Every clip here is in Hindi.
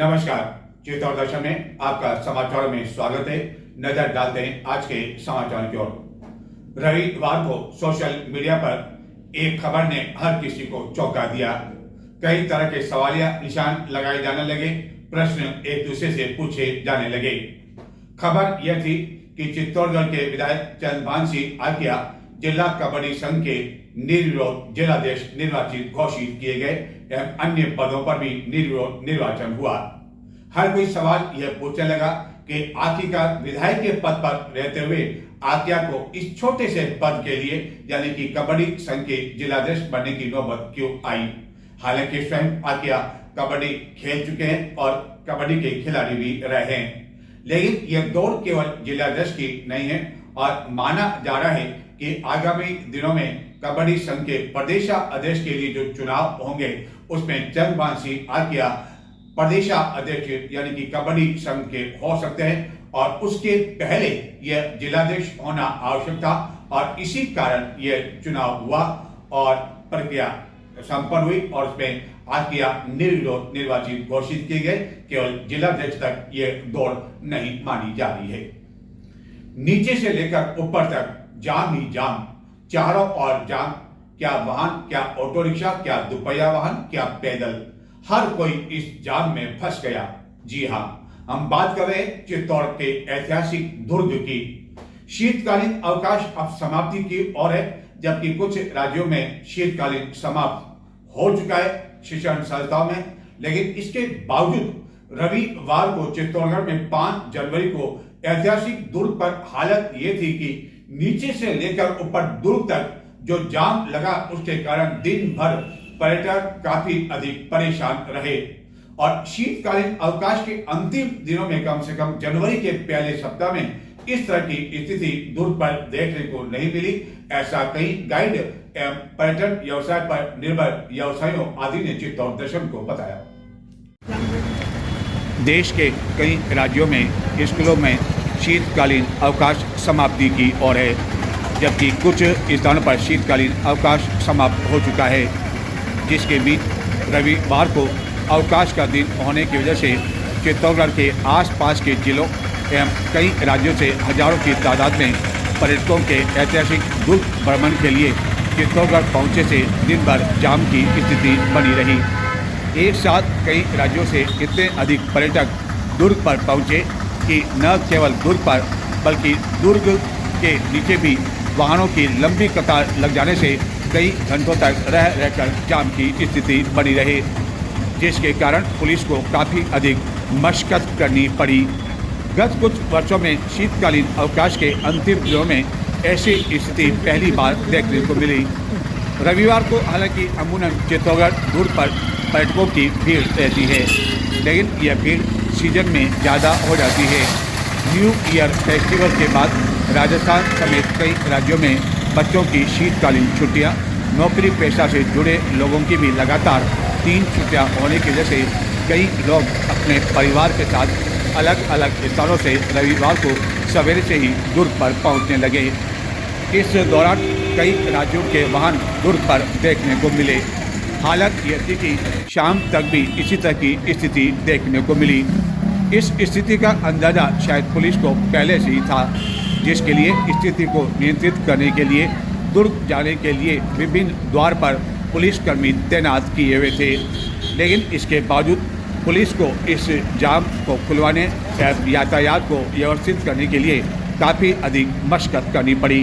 नमस्कार, चित्तौड़ दर्शन में आपका समाचारों में स्वागत है। नजर डालते हैं आज के समाचारों की ओर। रविवार को सोशल मीडिया पर एक खबर ने हर किसी को चौंका दिया। कई तरह के सवालिया निशान लगाए जाने लगे, प्रश्न एक दूसरे से पूछे जाने लगे। खबर यह थी कि चित्तौड़गढ़ के विधायक चंद्रभान सिंह आकिया जिला कबड्डी संघ के निर्विरोध जिलाध्यक्ष निर्वाचित घोषित किए गए एवं अन्य पदों पर भी निर्विरोध निर्वाचन हुआ। हर कोई सवाल यह पूछने लगा कि आखिरकार विधायक के पद पर रहते हुए आकिया को इस छोटे से पद के लिए यानी कि कबड्डी संघ के जिलाध्यक्ष बनने की नौबत क्यों आई। हालांकि स्वयं आकिया कबड्डी खेल चुके हैं और कबड्डी के खिलाड़ी भी रहे हैं, लेकिन यह दौड़ केवल जिलाध्यक्ष की नहीं है और माना जा रहा है कि आगामी दिनों में कबड्डी संघ के प्रदेशाध्यक्ष के लिए जो चुनाव होंगे उसमें चंद्रभान सिंह आकिया प्रदेशाध्यक्ष यानी कि कबड्डी संघ के हो सकते हैं और उसके पहले यह जिलाध्यक्ष होना आवश्यक था और इसी कारण यह चुनाव हुआ और प्रक्रिया संपन्न हुई और उसमें आकिया निर्विरोध निर्वाचित घोषित किए गए। केवल जिलाध्यक्ष तक यह दौड़ नहीं मानी जा रही है। नीचे से लेकर ऊपर तक जाम ही जाम, चारों ओर जाम। क्या वाहन, क्या ऑटो रिक्शा, क्या दुपहिया वाहन, क्या पैदल, हर कोई इस जाम में फंस गया। जी हाँ, हम बात कर रहे हैं चित्तौड़ के ऐतिहासिक दुर्ग की। शीतकालीन अवकाश अब समाप्ति की ओर है, जबकि कुछ राज्यों में शीतकालीन समाप्त हो चुका है शिक्षण संस्थाओं में, लेकिन इसके बावजूद रविवार को चित्तौड़गढ़ में 5 जनवरी को ऐतिहासिक दुर्ग पर हालत ये थी कि नीचे से लेकर ऊपर दुर्ग तक जो जाम लगा उसके कारण दिन भर पर्यटक काफी अधिक परेशान रहे और शीतकालीन अवकाश के अंतिम दिनों में कम से कम जनवरी के पहले सप्ताह में इस तरह की स्थिति दुर्ग पर देखने को नहीं मिली। ऐसा कई गाइड एवं पर्यटन व्यवसाय पर निर्भर व्यवसायियों आदि ने चित्तौड़ दर्शन को बताया। देश के कई राज्यों में स्कूलों में शीतकालीन अवकाश समाप्ति की ओर है, जबकि कुछ स्थानों पर शीतकालीन अवकाश समाप्त हो चुका है, जिसके बीच रविवार को अवकाश का दिन होने की वजह से चित्तौड़गढ़ के आसपास के जिलों एवं कई राज्यों से हजारों की तादाद में पर्यटकों के ऐतिहासिक दुर्ग भ्रमण के लिए चित्तौड़गढ़ पहुंचे से दिन भर जाम की स्थिति बनी रही। एक साथ कई राज्यों से इतने अधिक पर्यटक दुर्ग पर पहुंचे कि न केवल दुर्ग पर बल्कि दुर्ग के नीचे भी वाहनों की लंबी कतार लग जाने से कई घंटों तक रहकर जाम की स्थिति बनी रही, जिसके कारण पुलिस को काफ़ी अधिक मशक्कत करनी पड़ी। गत कुछ वर्षों में शीतकालीन अवकाश के अंतिम दिनों में ऐसी स्थिति पहली बार देखने को मिली। रविवार को हालांकि अमूमन चित्तौड़गढ़ दुर्ग पर पर्यटकों की भीड़ रहती है, लेकिन यह भीड़ सीजन में ज़्यादा हो जाती है। न्यू ईयर फेस्टिवल के बाद राजस्थान समेत कई राज्यों में बच्चों की शीतकालीन छुट्टियां, नौकरी पेशा से जुड़े लोगों की भी लगातार 3 छुट्टियां होने की वजह से कई लोग अपने परिवार के साथ अलग अलग स्थानों से रविवार को सवेरे से ही दुर्ग पर पहुंचने लगे। इस दौरान कई राज्यों के वाहन दुर्ग पर देखने को मिले। हालत यह थी कि शाम तक भी इसी तरह की स्थिति देखने को मिली। इस स्थिति का अंदाजा शायद पुलिस को पहले से ही था, जिसके लिए स्थिति को नियंत्रित करने के लिए दुर्ग जाने के लिए विभिन्न द्वार पर पुलिसकर्मी तैनात किए हुए थे, लेकिन इसके बावजूद पुलिस को इस जाम को खुलवाने यातायात को व्यवस्थित करने के लिए काफ़ी अधिक मशक्कत करनी पड़ी।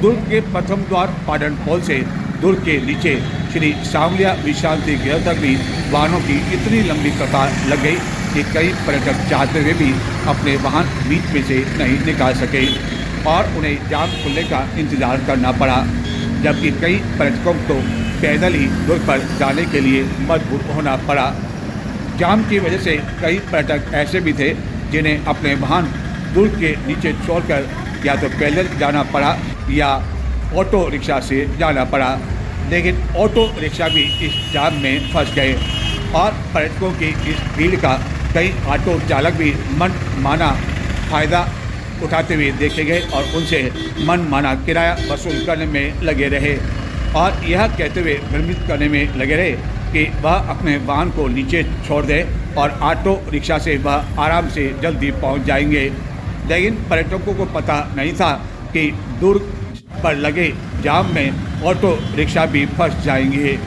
दुर्ग के प्रथम द्वार पाटन पोल से दुर्ग के नीचे श्री सांवलिया विश्रांति गृह तक भी वाहनों की इतनी लंबी कतार लग गई कि कई पर्यटक चाहते हुए भी अपने वाहन बीच में से नहीं निकाल सके और उन्हें जाम खुलने का इंतजार करना पड़ा, जबकि कई पर्यटकों को पैदल ही दुर्ग पर जाने के लिए मजबूर होना पड़ा। जाम की वजह से कई पर्यटक ऐसे भी थे जिन्हें अपने वाहन दुर्ग के नीचे छोड़कर या तो पैदल जाना पड़ा या ऑटो रिक्शा से जाना पड़ा, लेकिन ऑटो रिक्शा भी इस जाम में फंस गए और पर्यटकों की इस भीड़ का कई ऑटो चालक भी मन माना फ़ायदा उठाते हुए देखे गए और उनसे मन माना किराया वसूल करने में लगे रहे और यह कहते हुए भ्रमित करने में लगे रहे कि वह अपने वाहन को नीचे छोड़ दे और ऑटो रिक्शा से वह आराम से जल्दी पहुंच जाएंगे। लेकिन पर्यटकों को पता नहीं था कि दुर्ग पर लगे जाम में ऑटो रिक्शा भी फंस जाएंगे।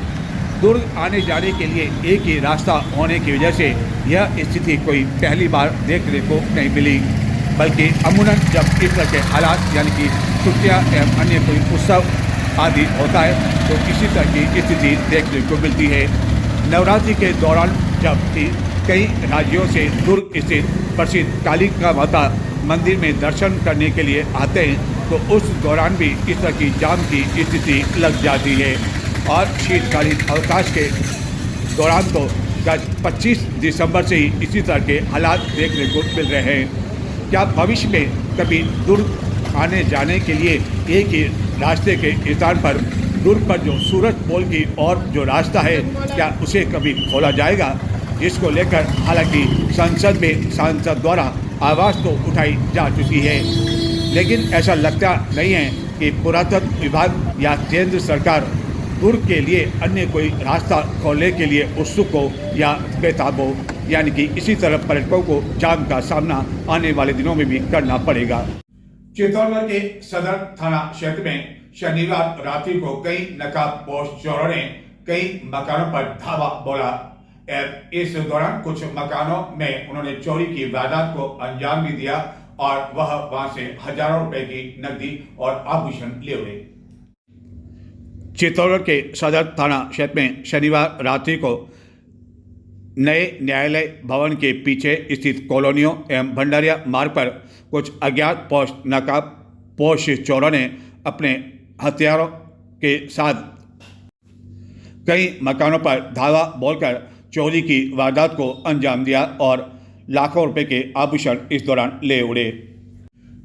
दुर्ग आने जाने के लिए एक ही रास्ता होने की वजह से यह स्थिति कोई पहली बार देखने को नहीं मिली, बल्कि अमूमन जब इस तरह के हालात यानी कि छुट्टियाँ एवं अन्य कोई उत्सव आदि होता है तो इसी तरह की स्थिति देखने को मिलती है। नवरात्रि के दौरान जब भी कई राज्यों से दुर्ग स्थित प्रसिद्ध कालिका माता मंदिर में दर्शन करने के लिए आते हैं तो उस दौरान भी इस तरह की जाम की स्थिति लग जाती है। और शीतकालीन अवकाश के दौरान तो गत 25 दिसंबर से ही इसी तरह के हालात देखने को मिल रहे हैं। क्या भविष्य में कभी दुर्ग आने जाने के लिए एक ही रास्ते के स्थान पर दुर्ग पर जो सूरज पोल की और जो रास्ता है क्या उसे कभी खोला जाएगा? इसको लेकर हालांकि संसद में सांसद द्वारा आवाज़ तो उठाई जा चुकी है, लेकिन ऐसा लगता नहीं है कि पुरातत्व विभाग या केंद्र सरकार दुर्ग के लिए अन्य कोई रास्ता खोलने के लिए उत्सुक हो या बेताब हो, यानी कि इसी तरह पर्यटकों को जाम का सामना आने वाले दिनों में भी करना पड़ेगा। चित्तौड़गढ़ के सदर थाना क्षेत्र में शनिवार रात्रि को कई नकाबपोश चोरों ने कई मकानों पर धावा बोला। इस दौरान कुछ मकानों में उन्होंने चोरी की वारदात को अंजाम भी दिया और वह वहां से हजारों रुपए की नकदी और आभूषण ले उड़े। चित्तौड़गढ़ के सदर थाना क्षेत्र में शनिवार रात्रि को नए न्यायालय भवन के पीछे स्थित कॉलोनियों एवं भंडारिया मार्ग पर कुछ अज्ञात नकाबपोश चोरों ने अपने हथियारों के साथ कई मकानों पर धावा बोलकर चोरी की वारदात को अंजाम दिया और लाखों रुपए के आभूषण इस दौरान ले उड़े।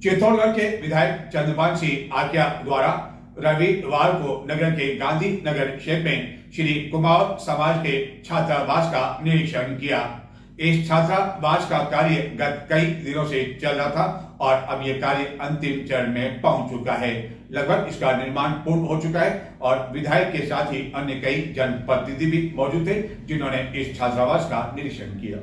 चित्तौड़गढ़ के विधायक चंद्रपाल सिंह आक्या द्वारा रविवार को नगर के गांधी नगर क्षेत्र में श्री कुमावत समाज के छात्रावास का निरीक्षण किया। इस छात्रावास का कार्य गत कई दिनों से चल रहा था और अब यह कार्य अंतिम चरण में पहुंच चुका है। लगभग इसका निर्माण पूर्ण हो चुका है और विधायक के साथ ही अन्य कई जनप्रतिनिधि भी मौजूद थे जिन्होंने इस छात्रावास का निरीक्षण किया।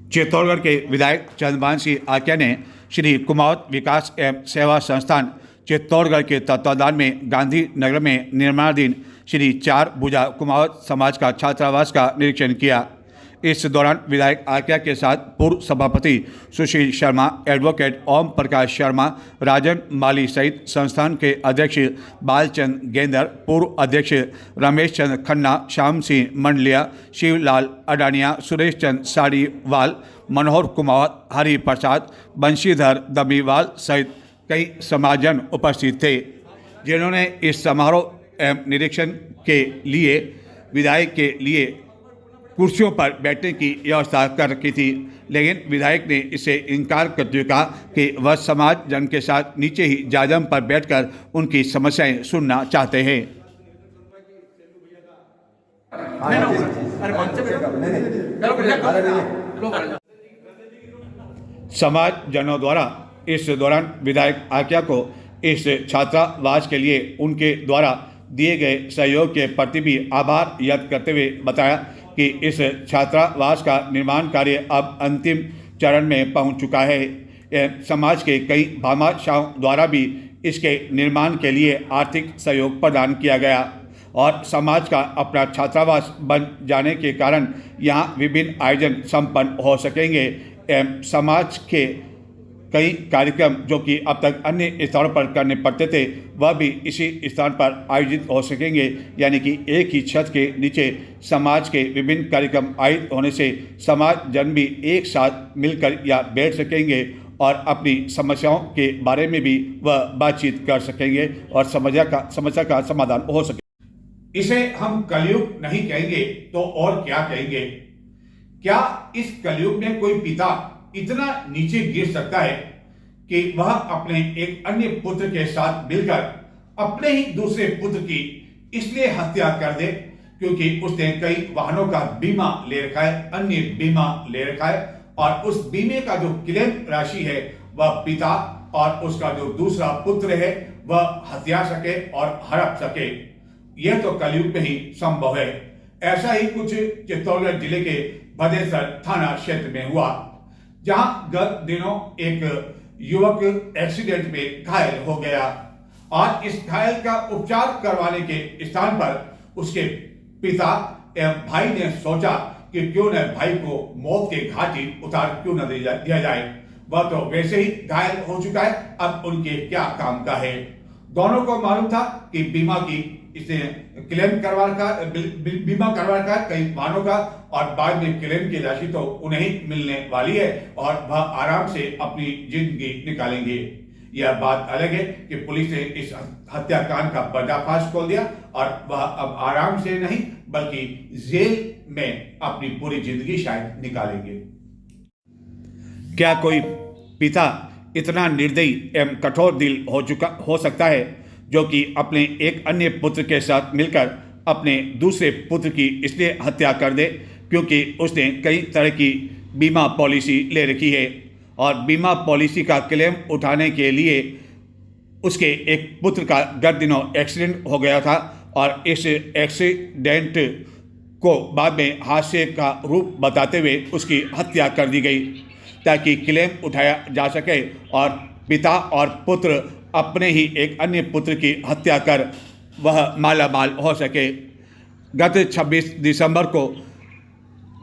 चित्तौड़गढ़ के विधायक चंद्रपाल सिंह आक्या ने श्री कुमावत विकास एवं सेवा संस्थान चित्तौड़गढ़ के तत्वाधान में गांधी नगर में निर्माणाधीन श्री 4 भुजा कुमावत समाज का छात्रावास का निरीक्षण किया। इस दौरान विधायक आक्या के साथ पूर्व सभापति सुशील शर्मा, एडवोकेट ओम प्रकाश शर्मा, राजन माली सहित संस्थान के अध्यक्ष बालचंद गेंदर, पूर्व अध्यक्ष रमेश चंद्र खन्ना, श्याम सिंह मंडलिया, शिवलाल अडानिया, सुरेश चंद साड़ीवाल, मनोहर कुमावत, हरि प्रसाद, बंशीधर दमीवाल सहित कई समाजजन उपस्थित थे, जिन्होंने इस समारोह एवं निरीक्षण के लिए विधायक के लिए कुर्सियों पर बैठने की व्यवस्था कर रखी थी। लेकिन विधायक ने इसे इनकार करते हुए कहा कि वह समाज जन के साथ नीचे ही जाजम पर बैठकर उनकी समस्याएं सुनना चाहते हैं। समाज जनों द्वारा इस दौरान विधायक आक्या को इस छात्रावास के लिए उनके द्वारा दिए गए सहयोग के प्रति भी आभार व्यक्त करते हुए बताया कि इस छात्रावास का निर्माण कार्य अब अंतिम चरण में पहुंच चुका है। समाज के कई भामाशाहों द्वारा भी इसके निर्माण के लिए आर्थिक सहयोग प्रदान किया गया और समाज का अपना छात्रावास बन जाने के कारण यहाँ विभिन्न आयोजन संपन्न हो सकेंगे। समाज के कई कार्यक्रम जो कि अब तक अन्य स्थानों पर करने पड़ते थे वह भी इसी स्थान पर आयोजित हो सकेंगे, यानी कि एक ही छत के नीचे समाज के विभिन्न कार्यक्रम आयोजित होने से समाज जन भी एक साथ मिलकर या बैठ सकेंगे और अपनी समस्याओं के बारे में भी वह बातचीत कर सकेंगे और समस्या का समाधान हो सके। इसे हम कलयुग नहीं कहेंगे तो और क्या कहेंगे? क्या इस कलयुग में कोई पिता इतना नीचे गिर सकता है कि वह अपने एक अन्य पुत्र के साथ मिलकर अपने ही दूसरे पुत्र की इसलिए हत्या कर दे क्योंकि उसने कई वाहनों का बीमा ले रखा है, अन्य बीमा ले रखा है और उस बीमे का जो क्लेम राशि है वह पिता और उसका जो दूसरा पुत्र है वह हत्या सके और हड़प सके। यह तो कलयुग में ही संभव है। ऐसा ही कुछ चित्तौड़गढ़ जिले के भदेसर थाना क्षेत्र में हुआ, जहां गत दिनों एक युवक एक्सीडेंट में घायल हो गया और इस घायल का उपचार करवाने के स्थान पर उसके पिता एवं भाई ने सोचा कि क्यों न भाई को मौत के घाट ही उतार क्यों न दिया जाए। वह तो वैसे ही घायल हो चुका है, अब उनके क्या काम का है। दोनों को मालूम था कि बीमा की इसने क्लेम करवा रखा, बीमा करवा रखा कई वाहनों का, और बाद में क्लेम की राशि तो उन्हें ही मिलने वाली है और वह आराम से अपनी जिंदगी निकालेंगे। यह बात अलग है कि पुलिस ने इस हत्याकांड का पर्दाफाश खोल दिया और वह अब आराम से नहीं बल्कि जेल में अपनी पूरी जिंदगी शायद निकालेंगे। क्या कोई पिता इतना निर्दयी एवं कठोर दिल हो सकता है जो कि अपने एक अन्य पुत्र के साथ मिलकर अपने दूसरे पुत्र की इसलिए हत्या कर दे क्योंकि उसने कई तरह की बीमा पॉलिसी ले रखी है और बीमा पॉलिसी का क्लेम उठाने के लिए उसके एक पुत्र का गत दिनों एक्सीडेंट हो गया था और इस एक्सीडेंट को बाद में हादसे का रूप बताते हुए उसकी हत्या कर दी गई ताकि क्लेम उठाया जा सके और पिता और पुत्र अपने ही एक अन्य पुत्र की हत्या कर वह मालामाल हो सके। गत 26 दिसंबर को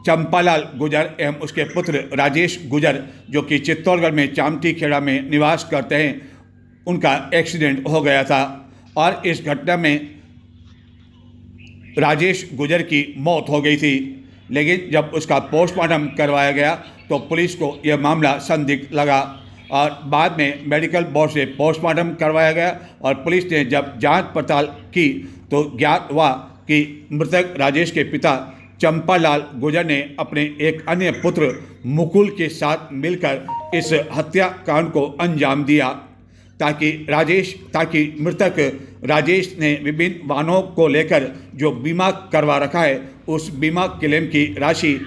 चंपालाल गुजर एवं उसके पुत्र राजेश गुजर जो कि चित्तौड़गढ़ में चामटी खेड़ा में निवास करते हैं, उनका एक्सीडेंट हो गया था और इस घटना में राजेश गुजर की मौत हो गई थी। लेकिन जब उसका पोस्टमार्टम करवाया गया तो पुलिस को यह मामला संदिग्ध लगा और बाद में मेडिकल बोर्ड से पोस्टमार्टम करवाया गया और पुलिस ने जब जांच पड़ताल की तो ज्ञात हुआ कि मृतक राजेश के पिता चंपालाल गुजर ने अपने एक अन्य पुत्र मुकुल के साथ मिलकर इस हत्याकांड को अंजाम दिया ताकि मृतक राजेश ने विभिन्न वाहनों को लेकर जो बीमा करवा रखा है उस बीमा क्लेम की राशि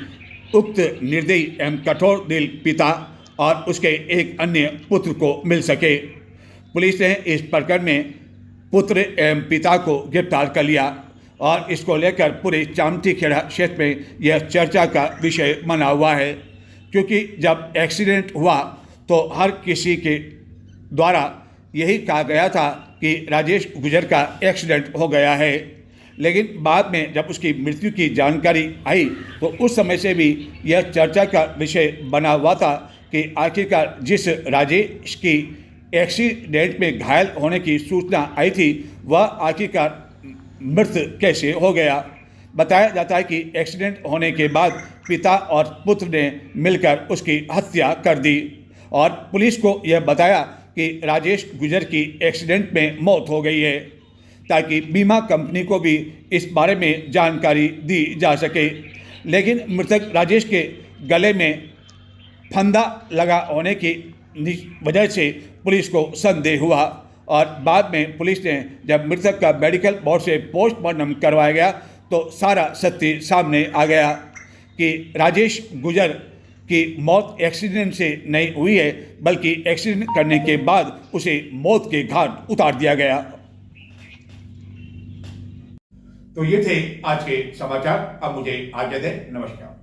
उक्त निर्दयी एवं कठोर दिल पिता और उसके एक अन्य पुत्र को मिल सके। पुलिस ने इस प्रकरण में पुत्र एवं पिता को गिरफ्तार कर लिया और इसको लेकर पूरे चामटी खेड़ा क्षेत्र में यह चर्चा का विषय बना हुआ है, क्योंकि जब एक्सीडेंट हुआ तो हर किसी के द्वारा यही कहा गया था कि राजेश गुजर का एक्सीडेंट हो गया है। लेकिन बाद में जब उसकी मृत्यु की जानकारी आई तो उस समय से भी यह चर्चा का विषय बना हुआ था कि आखिरकार जिस राजेश की एक्सीडेंट में घायल होने की सूचना आई थी वह आखिरकार मृत कैसे हो गया। बताया जाता है कि एक्सीडेंट होने के बाद पिता और पुत्र ने मिलकर उसकी हत्या कर दी और पुलिस को यह बताया कि राजेश गुजर की एक्सीडेंट में मौत हो गई है ताकि बीमा कंपनी को भी इस बारे में जानकारी दी जा सके। लेकिन मृतक राजेश के गले में फंदा लगा होने की वजह से पुलिस को संदेह हुआ और बाद में पुलिस ने जब मृतक का मेडिकल बोर्ड से पोस्टमार्टम करवाया गया तो सारा सत्य सामने आ गया कि राजेश गुजर की मौत एक्सीडेंट से नहीं हुई है बल्कि एक्सीडेंट करने के बाद उसे मौत के घाट उतार दिया गया। तो ये थे आज के समाचार। अब मुझे आज्ञा दें। नमस्कार।